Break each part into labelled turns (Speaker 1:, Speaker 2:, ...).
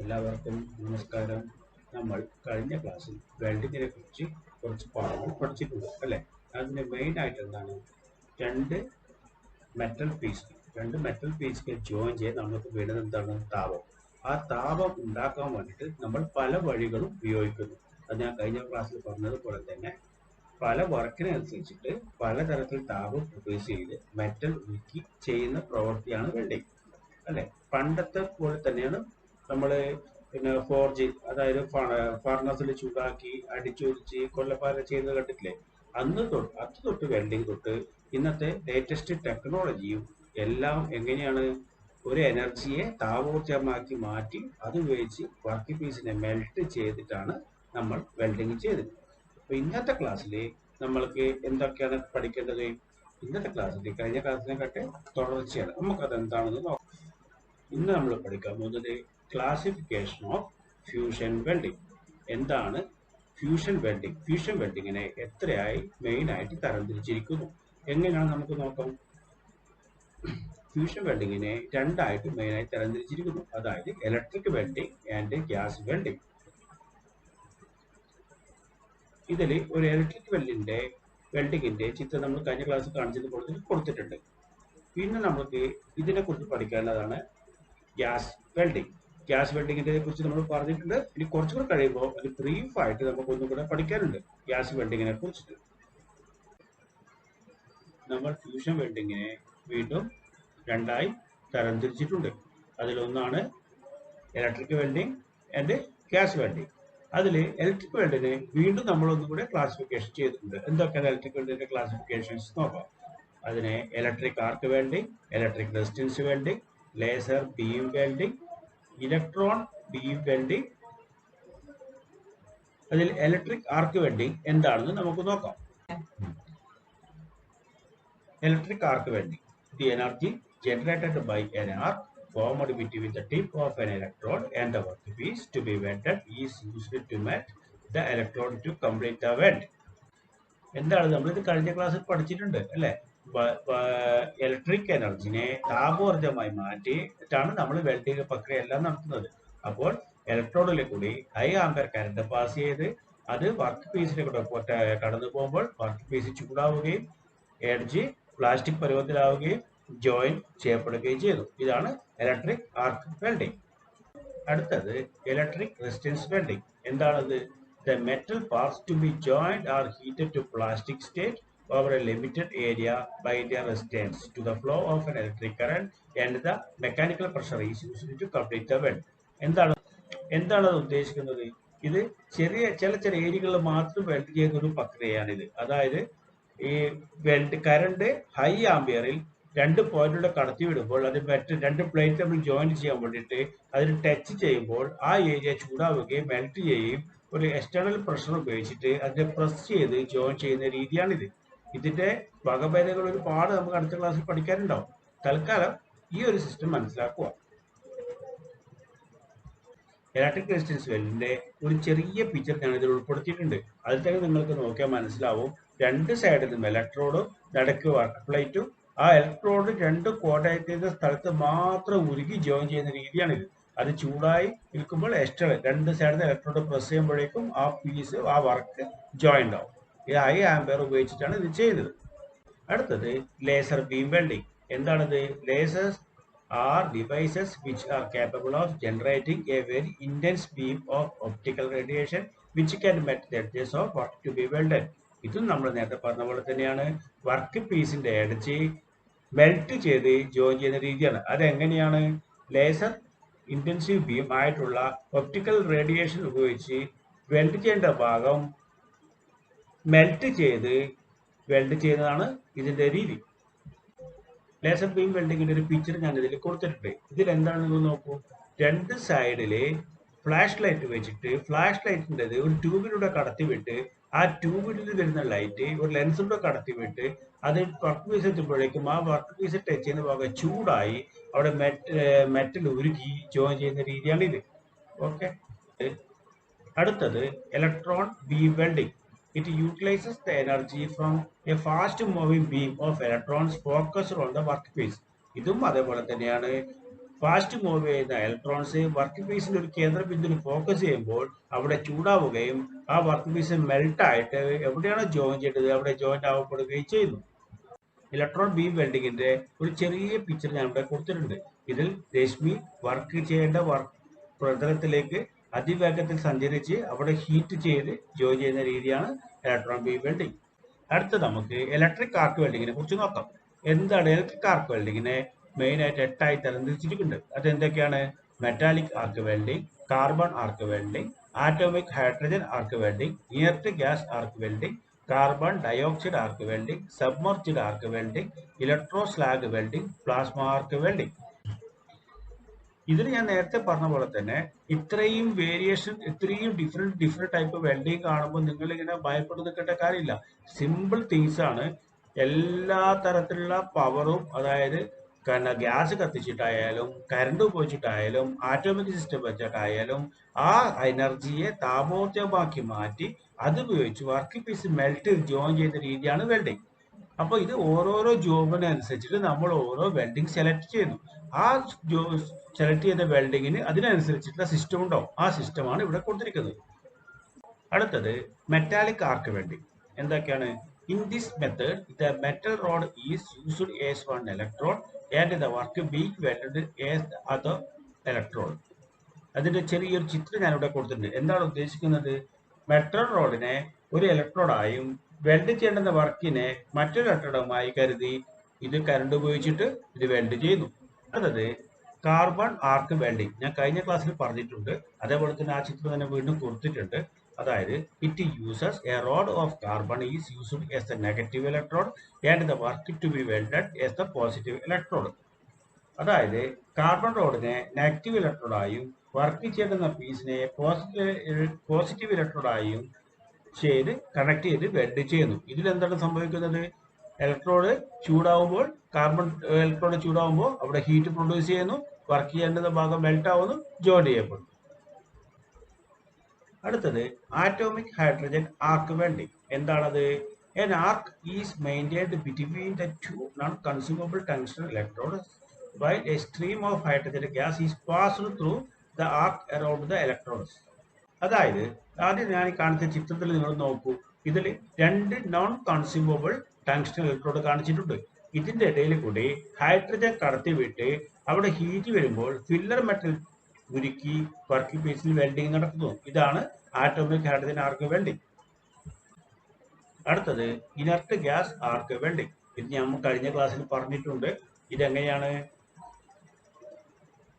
Speaker 1: എല്ലാവർക്കും നമസ്കാരം. നമ്മൾ കഴിഞ്ഞ ക്ലാസ്സിൽ വെൽഡിങ്ങിനെ കുറിച്ച് കുറച്ച് പാഠങ്ങൾ പഠിച്ചിട്ടുണ്ട് അല്ലേ? അതിന്റെ മെയിൻ ആയിട്ട് എന്താണ്? രണ്ട് രണ്ട് മെറ്റൽ പീസുകൾ ജോയിൻ ചെയ്യാൻ നമുക്ക് വേണ്ടത് എന്താണ്? താപം. ആ താപം ഉണ്ടാക്കാൻ വേണ്ടിയിട്ട് നമ്മൾ പല വഴികളും ഉപയോഗിക്കുന്നു. അത് ഞാൻ കഴിഞ്ഞ ക്ലാസ്സിൽ പറഞ്ഞതുപോലെ തന്നെ പല വർക്കിനനുസരിച്ചിട്ട് പലതരത്തിൽ താപം പ്രൊഡ്യൂസ് ചെയ്ത് മെറ്റൽ ഉരുക്കി ചെയ്യുന്ന പ്രവൃത്തിയാണ് വെൽഡിങ് അല്ലെ? പണ്ടത്തെ പോലെ തന്നെയാണ് നമ്മൾ പിന്നെ ഫോർജ്, അതായത് ഫർണസിൽ ചൂടാക്കി അടിച്ചൊരിച്ച് കൊല്ലപ്പാര ചെയ്യുന്നത് കണ്ടിട്ടില്ലേ? അത് തൊട്ട് വെൽഡിങ് തൊട്ട് ഇന്നത്തെ ലേറ്റസ്റ്റ് ടെക്നോളജിയും എല്ലാം എങ്ങനെയാണ് ഒരു എനർജിയെ താപോർജ്ജമാക്കി മാറ്റി അത് ഉപയോഗിച്ച് വർക്ക് പീസിനെ മെൽറ്റ് ചെയ്തിട്ടാണ് നമ്മൾ വെൽഡിങ് ചെയ്തത്. അപ്പൊ ഇന്നത്തെ ക്ലാസ്സിൽ നമ്മൾക്ക് എന്തൊക്കെയാണ് പഠിക്കേണ്ടത്? ഇന്നത്തെ ക്ലാസ്സിൽ കഴിഞ്ഞ ക്ലാസ്സിനെക്കാട്ടെ തുടർച്ചയാണ്. നമുക്കത് എന്താണെന്ന് നോക്കാം. ഇന്ന് നമ്മൾ പഠിക്കാൻ പോകുന്നത് ക്ലാസിഫിക്കേഷൻ ഓഫ് ഫ്യൂഷൻ വെൽഡിംഗ്. എന്താണ് ഫ്യൂഷൻ വെൽഡിംഗ്? ഫ്യൂഷൻ വെൽഡിങ്ങിനെ എത്രയായി മെയിൻ ആയിട്ട് തരംതിരിച്ചിരിക്കുന്നു, എങ്ങനെയാണ് നമുക്ക് നോക്കാം. ഫ്യൂഷൻ വെൽഡിങ്ങിനെ രണ്ടായിട്ട് മെയിൻ ആയി തരംതിരിച്ചിരിക്കുന്നു, അതായത് electric welding and gas welding. ഇതിൽ ഒരു ഇലക്ട്രിക് വെൽഡിങ്ങിന്റെ ചിത്രം നമ്മൾ കഴിഞ്ഞ ക്ലാസ്സിൽ കാണിച്ചത് കൊടുത്തിട്ടുണ്ട്. പിന്നെ നമുക്ക് ഇതിനെ കുറിച്ച് പഠിക്കേണ്ടതാണ് ഗ്യാസ് വെൽഡിങ്ങിനെ കുറിച്ച് നമ്മൾ പറഞ്ഞിട്ടുണ്ട്. ഇനി കുറച്ചുകൂടെ കഴിയുമ്പോൾ ഒരു ബ്രീഫായിട്ട് നമുക്ക് ഒന്നും കൂടെ പഠിക്കാനുണ്ട് ഗ്യാസ് വെൽഡിങ്ങിനെ കുറിച്ചിട്ട്. നമ്മൾ ഫ്യൂഷൻ വെൽഡിങ്ങിനെ വീണ്ടും രണ്ടായി തരംതിരിച്ചിട്ടുണ്ട്. അതിലൊന്നാണ് electric welding and gas welding. അതിൽ ഇലക്ട്രിക് വെൽഡിനെ വീണ്ടും നമ്മൾ ഒന്നും കൂടെ ക്ലാസിഫിക്കേഷൻ ചെയ്തിട്ടുണ്ട്. എന്തൊക്കെയാണ് ഇലക്ട്രിക് വെൽഡിന്റെ ക്ലാസിഫിക്കേഷൻസ് നോക്കാം. അതിനെ electric arc welding, electric resistance welding, laser beam welding, electron beam welding. അതിൽ ഇലക്ട്രിക് ആർക്ക് വെൽഡിംഗ് എന്താണെന്ന് നമുക്ക് നോക്കാം. Electric arc welding: the energy generated by an arc formed between the tip of an electrode and the workpiece to be welded is used to melt the electrode to complete the weld. എന്താണ് നമ്മളിത് കഴിഞ്ഞ ക്ലാസ്സിൽ പഠിച്ചിട്ടുണ്ട് അല്ലെ? Electric എനർജിനെ താപോർജ്ജമായി മാറ്റിയിട്ടാണ് നമ്മൾ welding പ്രക്രിയ എല്ലാം നടത്തുന്നത്. അപ്പോൾ ഇലക്ട്രോഡിലെ കൂടി ഹൈ ആംപെയർ കറന്റ് പാസ് ചെയ്ത് അത് വർക്ക് പീസിലെ കൂടെ കടന്നു പോകുമ്പോൾ വർക്ക് പീസ് ചൂടാവുകയും എഡ്ജ് പ്ലാസ്റ്റിക് പരുവത്തിലാവുകയും ജോയിൻ ചെയ്യപ്പെടുകയും ചെയ്തു. ഇതാണ് ഇലക്ട്രിക് ആർക്ക് വെൽഡിംഗ്. അടുത്തത് ഇലക്ട്രിക് റെസിസ്റ്റൻസ് വെൽഡിംഗ്. എന്താണത്? The metal parts to be joined are heated to plastic state over a limited area by their resistance to the flow of an electric current and the mechanical pressure is used to complete the weld. എന്താണ് അത് ഉദ്ദേശിക്കുന്നത്? ഇത് ചില ഏരിയകളിൽ മാത്രം weld ചെയ്യുന്ന ഒരു പ്രക്രിയയാണിത്. അതായത് ഈ കറണ്ട് ഹൈ ആംപിയറിൽ രണ്ട് പോയിന്റിലൂടെ കടത്തി വിടുമ്പോൾ അത് രണ്ട് പ്ലേറ്റ് തമ്മിൽ ജോയിൻ ചെയ്യാൻ വേണ്ടിയിട്ട് അതിൽ ടച്ച് ചെയ്യുമ്പോൾ ആ ഏരിയ ചൂടാവുകയും മെൽറ്റ് ചെയ്യുകയും ഒരു എക്സ്റ്റേണൽ പ്രഷർ ഉപയോഗിച്ചിട്ട് അതിനെ പ്രസ് ചെയ്ത് ജോയിൻ ചെയ്യുന്ന രീതിയാണിത്. ഇതിന്റെ വകഭേദങ്ങൾ ഒരുപാട് നമുക്ക് അടുത്ത ക്ലാസ്സിൽ പഠിക്കാനുണ്ടാവും. തൽക്കാലം ഈ ഒരു സിസ്റ്റം മനസ്സിലാക്കുക. ഇലക്ട്രിക് റെസിസ്റ്റൻസ് വെൽഡിന്റെ ഒരു ചെറിയ പിക്ചർ ഞാൻ ഇതിൽ ഉൾപ്പെടുത്തിയിട്ടുണ്ട്. അതിൽ തന്നെ നിങ്ങൾക്ക് നോക്കിയാൽ മനസ്സിലാവും. രണ്ട് സൈഡിൽ നിന്നും ഇലക്ട്രോഡും നടുക്ക് വർക്ക് പ്ലേറ്റും, ആ ഇലക്ട്രോഡ് രണ്ട് കോണ്ടാക്ട് ചെയ്ത സ്ഥലത്ത് മാത്രം ഉരുകി ജോയിൻ ചെയ്യുന്ന രീതിയാണിത്. അത് ചൂടായി നിൽക്കുമ്പോൾ എക്സ്ട്രാ രണ്ട് സൈഡിൽ ഇലക്ട്രോഡ് പ്രസ് ചെയ്യുമ്പോഴേക്കും ആ പീസ് ആ വർക്ക് ജോയിന്റ് ആവും. ഇത് ഹൈ ആംപിയർ ഉപയോഗിച്ചിട്ടാണ് ഇത് ചെയ്യുന്നത്. അടുത്തത് ലേസർ ബീം വെൽഡിംഗ്. എന്താണത്? ലേസേഴ്സ് are devices which are capable of generating a very intense beam of optical radiation which can melt the edges of work to be welded. ഇതും നമ്മൾ നേരത്തെ പറഞ്ഞ പോലെ തന്നെയാണ്. വർക്ക് പീസിന്റെ എഡ്ജ് മെൽറ്റ് ചെയ്ത് ജോയിൻ ചെയ്യുന്ന രീതിയാണ്. അതെങ്ങനെയാണ്? ലേസർ ഇന്റൻസീവ് ബീം ആയിട്ടുള്ള ഒപ്റ്റിക്കൽ റേഡിയേഷൻ ഉപയോഗിച്ച് വെൽഡ് ചെയ്യേണ്ട ഭാഗം മെൽറ്റ് ചെയ്ത് വെൽഡ് ചെയ്യുന്നതാണ് ഇതിന്റെ രീതി. ലേസർ ബീം വെൽഡിങ്ങിന്റെ ഒരു പിക്ചർ ഞാൻ ഇതിൽ കൊടുത്തിട്ടുണ്ട്. ഇതിൽ എന്താണ് നിങ്ങൾ നോക്കൂ. രണ്ട് സൈഡില് ഫ്ലാഷ് ലൈറ്റ് വെച്ചിട്ട് ഫ്ലാഷ് ലൈറ്റിൻ്റെ ഒരു ട്യൂബിലൂടെ കടത്തിവിട്ട് ആ ട്യൂബിൽ വരുന്ന ലൈറ്റ് ഒരു ലെൻസിലൂടെ കടത്തിവിട്ട് അത് വർക്ക് പീസ് എത്തുമ്പോഴേക്കും ആ വർക്ക് പീസ് ടച്ച് ചെയ്യുന്ന ഭാഗം ചൂടായി അവിടെ മെറ്റൽ ഉരുക്കി ജോയിൻ ചെയ്യുന്ന രീതിയാണ് ഇത്. ഓക്കെ. അടുത്തത് electron beam welding. It utilizes the energy from a fast moving beam of electrons focused on the workpiece. ഇതും അതേപോലെ തന്നെയാണ്. ഫാസ്റ്റ് മൂവ് ചെയ്യുന്ന ഇലക്ട്രോൺസ് വർക്ക് പീസിൽ ഒരു കേന്ദ്ര ബിന്ദുവിൽ ഫോക്കസ് ചെയ്യുമ്പോൾ അവിടെ ചൂടാവുകയും ആ വർക്ക് പീസ് മെൽട്ട് ആയിട്ട് എവിടെയാണോ ജോയിൻ ചെയ്തത് അവിടെ ജോയിൻ ആവപ്പെടുകയും ചെയ്യുന്നു. ഇലക്ട്രോൺ ബീം വെൽഡിങ്ങിന്റെ ഒരു ചെറിയ പിക്ചർ ഞാൻ ഇവിടെ കൊടുത്തിട്ടുണ്ട്. ഇതിൽ രശ്മി വർക്ക് ചെയ്യേണ്ട പ്രതലത്തിലേക്ക് അതിവേഗത്തിൽ സഞ്ചരിച്ച് അവിടെ ഹീറ്റ് ചെയ്ത് ജോയിൻ ചെയ്യുന്ന രീതിയാണ് ഇലക്ട്രോൺ ബീം വെൽഡിംഗ്. അടുത്ത നമുക്ക് ഇലക്ട്രിക് ആർക്ക് വെൽഡിങ്ങിനെ കുറിച്ച് നോക്കാം. എന്താണ് ഇലക്ട്രിക് ആർക്ക് വെൽഡിങ്ങിനെ മെയിൻ ആയിട്ട് 8 തരംതിരിച്ചിട്ടുണ്ട്. അതെന്തൊക്കെയാണ്? Metallic arc welding, carbon arc welding, atomic hydrogen arc welding, inert gas arc welding, carbon dioxide arc welding, submerged arc welding, electro slag welding, plasma arc welding. ഇതിൽ ഞാൻ നേരത്തെ പറഞ്ഞ പോലെ തന്നെ ഇത്രയും വേരിയേഷൻ, ഇത്രയും ഡിഫറെന്റ് ടൈപ്പ് വെൽഡിങ് കാണുമ്പോൾ നിങ്ങൾ ഇങ്ങനെ ഭയപ്പെട്ടു നിൽക്കേണ്ട കാര്യമില്ല. സിമ്പിൾ തിങ്സ് ആണ്. എല്ലാ തരത്തിലുള്ള പവറും, അതായത് ഗ്യാസ് കത്തിച്ചിട്ടായാലും കറണ്ട് ഉപയോഗിച്ചിട്ടായാലും ആറ്റോമിക് സിസ്റ്റം വെച്ചിട്ടായാലും ആ എനർജിയെ താപോർജ്ജമാക്കി മാറ്റി അതുപയോഗിച്ച് വർക്ക് പീസ് മെൽറ്റ് ജോയിൻ ചെയ്യുന്ന രീതിയാണ് വെൽഡിങ്. അപ്പൊ ഇത് ഓരോരോ ജോബിനനുസരിച്ചിട്ട് നമ്മൾ ഓരോ വെൽഡിങ് സെലക്ട് ചെയ്യുന്നു. ആ സെലക്ട് ചെയ്ത വെൽഡിങ്ങിന് അതിനനുസരിച്ചിട്ടുള്ള സിസ്റ്റം ഉണ്ടാവും. ആ സിസ്റ്റമാണ് ഇവിടെ കൊടുത്തിരിക്കുന്നത്. അടുത്തത് മെറ്റാലിക് ആർക്ക് വെൽഡിംഗ്. എന്തൊക്കെയാണ്? In this method the metal road is used as one electrode and the work being welded as the other electrode. അതിന്റെ ചെറിയൊരു ചിത്രം ഞാൻ ഇവിടെ കൊടുത്തിട്ടുണ്ട്. എന്താണ് ഉദ്ദേശിക്കുന്നത്? മെറ്റൽ റോഡിനെ ഒരു ഇലക്ട്രോഡായും വെൽഡ് ചെയ്യേണ്ടുന്ന വർക്കിനെ മറ്റൊരു ഇലക്ട്രോഡുമായി കരുതി ഇത് കറണ്ട് ഉപയോഗിച്ചിട്ട് ഇത് വെൽഡ് ചെയ്യുന്നു. അടുത്തത് കാർബൺ ആർക്ക് വെൽഡിംഗ്. ഞാൻ കഴിഞ്ഞ ക്ലാസ്സിൽ പറഞ്ഞിട്ടുണ്ട്. അതേപോലെ തന്നെ ആ ചിത്രം തന്നെ വീണ്ടും കൊടുത്തിട്ടുണ്ട്. അതായത് it uses a rod of carbon is used as the negative electrode and the work to be welded as the positive electrode. അതായത് കാർബൺ റോഡിനെ നെഗറ്റീവ് ഇലക്ട്രോഡായും വർക്ക് ചെയ്യേണ്ടുന്ന പീസിനെ പോസിറ്റീവ് ഇലക്ട്രോഡായും ചെയ്ത് കണക്ട് ചെയ്ത് വെൽഡ് ചെയ്യുന്നു. ഇതിൽ എന്താണ് സംഭവിക്കുന്നത്? ഇലക്ട്രോഡ് ചൂടാവുമ്പോൾ ഇലക്ട്രോഡ് ചൂടാവുമ്പോൾ അവിടെ ഹീറ്റ് പ്രൊഡ്യൂസ് ചെയ്യുന്നു, വർക്ക് ചെയ്യേണ്ടുന്ന ഭാഗം മെൽറ്റ് ആവുന്നു, ജോയിൻ ചെയ്യപ്പെടുന്നു. അടുത്തത് ആറ്റോമിക് ഹൈഡ്രജൻ ആർക്ക് വെൽഡിംഗ്. എന്താണത്? An arc is maintained between the two non-consumable tungsten electrodes while a stream of hydrogen gas is passed through the arc around the electrodes. അതായത് ആദ്യം ഞാൻ കാണിച്ച ചിത്രത്തിൽ നിങ്ങൾ നോക്കൂ. ഇതിൽ 2 നോൺ കൺസ്യൂമബിൾ ടങ്സ്റ്റൺ ഇലക്ട്രോഡ് കാണിച്ചിട്ടുണ്ട്. ഇതിന്റെ ഇടയിൽ കൂടി ഹൈഡ്രജൻ കടത്തിവിട്ട് അവിടെ ഹീറ്റ് വരുമ്പോൾ ഫില്ലർ മെറ്റൽ ഉരുക്കി വർക്ക് പീസിൽ വെൽഡിംഗ് നടക്കുന്നു. ഇതാണ് ആറ്റോമിക് ഹൈഡ്രജൻ ആർക്ക് വെൽഡിംഗ്. അടുത്തത് ഇനർട്ട് ഗ്യാസ് ആർക്ക് വെൽഡിംഗ്. ഇത് ഞാൻ കഴിഞ്ഞ ക്ലാസ്സിൽ പറഞ്ഞിട്ടുണ്ട്. ഇതെങ്ങനെയാണ്?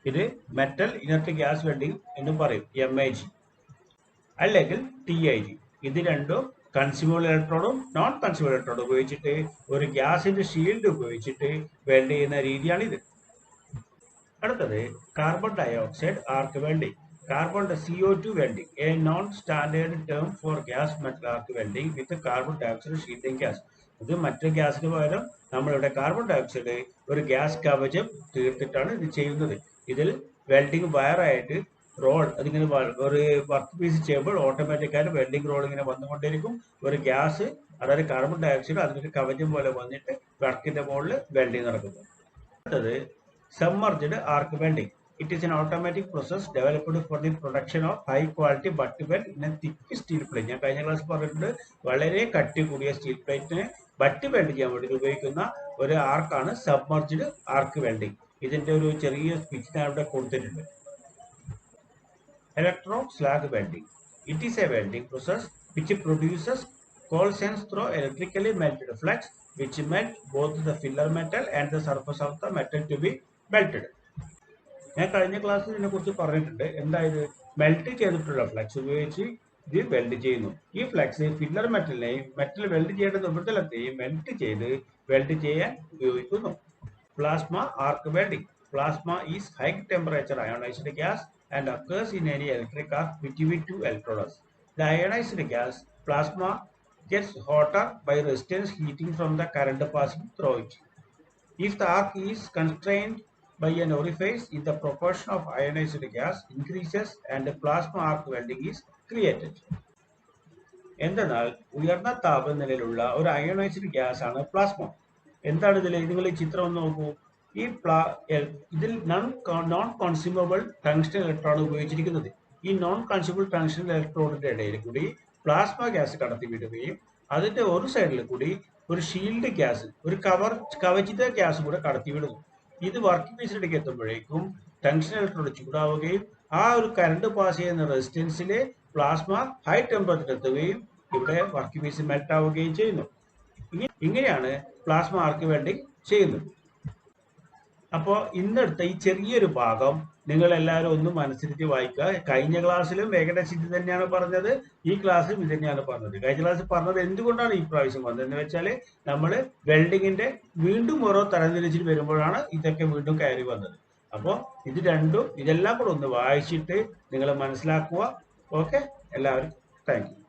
Speaker 1: ഇത് മെറ്റൽ ഇനർട്ട് ഗ്യാസ് വെൽഡിംഗ് എന്ന് പറയും, MIG അല്ലെങ്കിൽ TIG. ഇത് രണ്ടും കൺസ്യൂമബിൾ ഇലക്ട്രോഡും നോൺ കൺസ്യൂമബിൾ ഇലക്ട്രോഡും ഉപയോഗിച്ചിട്ട് ഒരു ഗ്യാസിന്റെ ഷീൽഡ് ഉപയോഗിച്ചിട്ട് വെൽഡ് ചെയ്യുന്ന രീതിയാണിത്. അടുത്തത് carbon dioxide arc welding. Carbon CO2 welding, a non-standard term for gas metal arc welding with carbon dioxide shielding gas. ഇത് മറ്റു ഗ്യാസിന് പകരം നമ്മളിവിടെ കാർബൺ ഡയോക്സൈഡ് ഒരു ഗ്യാസ് കവചം തീർത്തിട്ടാണ് ഇത് ചെയ്യുന്നത്. ഇതിൽ വെൽഡിംഗ് വയറായിട്ട് റോൾ അതിങ്ങനെ ഒരു വർക്ക് പീസ് ചെയ്യുമ്പോൾ ഓട്ടോമാറ്റിക്കായിട്ട് വെൽഡിംഗ് റോൾ ഇങ്ങനെ വന്നുകൊണ്ടിരിക്കും. ഒരു ഗ്യാസ്, അതായത് കാർബൺ ഡയോക്സൈഡ് അതിനൊരു കവചം പോലെ വന്നിട്ട് വർക്കിന്റെ മുകളിൽ വെൽഡിംഗ് നടക്കുന്നു. അടുത്തത് submerged arc welding. It is an automatic process developed for the production of high quality butt weld in a thick steel plate. ഞാൻ കഴിഞ്ഞ ക്ലാസ് പറഞ്ഞിട്ടുണ്ട്, വളരെ കട്ടി കൂടിയ സ്റ്റീൽ പ്ലേറ്റിനെ ബട്ട് വെൽഡ് ചെയ്യാൻ വേണ്ടി ഉപയോഗിക്കുന്ന ഒരു ആർക്കാണ് സബ്മർജ്ഡ് ആർക്ക് വെൽഡിംഗ്. ഇതിന്റെ ഒരു ചെറിയ സ്പീച്ച് ഞാൻ ഇവിടെ കൊടുത്തിട്ടുണ്ട്. Electro slag welding. It is a welding process which produces cold sense through electrically melted flux which melt both the filler metal and the surface of the metal to be melted. ഞാൻ കഴിഞ്ഞ ക്ലാസ്സിൽ ഇതിനെ കുറിച്ച് പറഞ്ഞിട്ടുണ്ട്. എന്തായത്? Melt ചെയ്തിട്ടുള്ള flux ഉപയോഗിച്ച് ഇത് weld ചെയ്യുന്നു. ഈ ഫ്ലക്സ് ഫില്ലർ മെറ്റലിനെയും മെറ്റൽ വെൽഡ് ചെയ്യേണ്ട ഉപരിതലത്തെയും മെൽറ്റ് ചെയ്ത് വെൽഡ് ചെയ്യാൻ ഉപയോഗിക്കുന്നു. Plasma arc welding. Plasma is high temperature ionised gas and occurs in any electric arc between two electrodes. The ionized gas plasma gets hotter by resistance heating from the current passing through it. If the arc is constrained by an orifice, in the proportion of ionized gas increases and plasma arc welding is created. എന്തെന്നാൽ ഉയർന്ന താപനിലയിലുള്ള ഒരു ionised gas ആണ് plasma. എന്താണ് ഇതിൽ? നിങ്ങൾ ഈ ചിത്രം ഒന്ന് നോക്കൂ. ഈ ഇതിൽ നോൺ കൺസ്യൂമബിൾ ടങ്സ്റ്റൺ ഇലക്ട്രോഡ് ഉപയോഗിച്ചിരിക്കുന്നത്. ഈ നോൺ കൺസ്യൂമബിൾ ടങ്സ്റ്റൺ ഇലക്ട്രോഡിന്റെ ഇടയിൽ കൂടി പ്ലാസ്മ ഗ്യാസ് കടത്തിവിടുകയും അതിന്റെ ഒരു സൈഡിൽ കൂടി ഒരു ഷീൽഡ് ഗ്യാസ്, ഒരു കവചിത ഗ്യാസ് കൂടെ കടത്തിവിടുന്നു. ഇത് വർക്കിംഗ് പീസിലേക്ക് എത്തുമ്പോഴേക്കും ടങ്സ്റ്റൺ ഇലക്ട്രോഡ് ചൂടാവുകയും ആ ഒരു കറണ്ട് പാസ് ചെയ്യുന്ന റെസിസ്റ്റൻസിലെ പ്ലാസ്മ ഹൈ ടെമ്പറേച്ചർ എത്തുകയും ഇവിടെ വർക്കിംഗ് പീസ് മെൽറ്റ് ആവുകയും ചെയ്യുന്നു. ഇങ്ങനെയാണ് പ്ലാസ്മ ആർക്ക് വെൽഡിംഗ് ചെയ്യുന്നത്. അപ്പോൾ ഇന്നെടുത്ത ഈ ചെറിയൊരു ഭാഗം നിങ്ങൾ എല്ലാവരും ഒന്ന് മനസ്സിരുത്തി വായിക്കുക. കഴിഞ്ഞ ക്ലാസ്സിലും ഏകദേശം ഇത് തന്നെയാണ് പറഞ്ഞത്, ഈ ക്ലാസ്സിലും ഇത് തന്നെയാണ് പറഞ്ഞത്. കഴിഞ്ഞ ക്ലാസ്സിൽ പറഞ്ഞത് എന്തുകൊണ്ടാണ് ഈ പ്രാവശ്യം വന്നത് എന്ന് വെച്ചാൽ നമ്മൾ വെൽഡിങ്ങിന്റെ വീണ്ടും ഓരോ തരംതിരിച്ചിട്ട് വരുമ്പോഴാണ് ഇതൊക്കെ വീണ്ടും കയറി വന്നത്. അപ്പോൾ ഇത് രണ്ടും ഇതെല്ലാം കൂടെ ഒന്ന് വായിച്ചിട്ട് നിങ്ങൾ മനസ്സിലാക്കുക. ഓക്കെ, എല്ലാവരും താങ്ക് യു.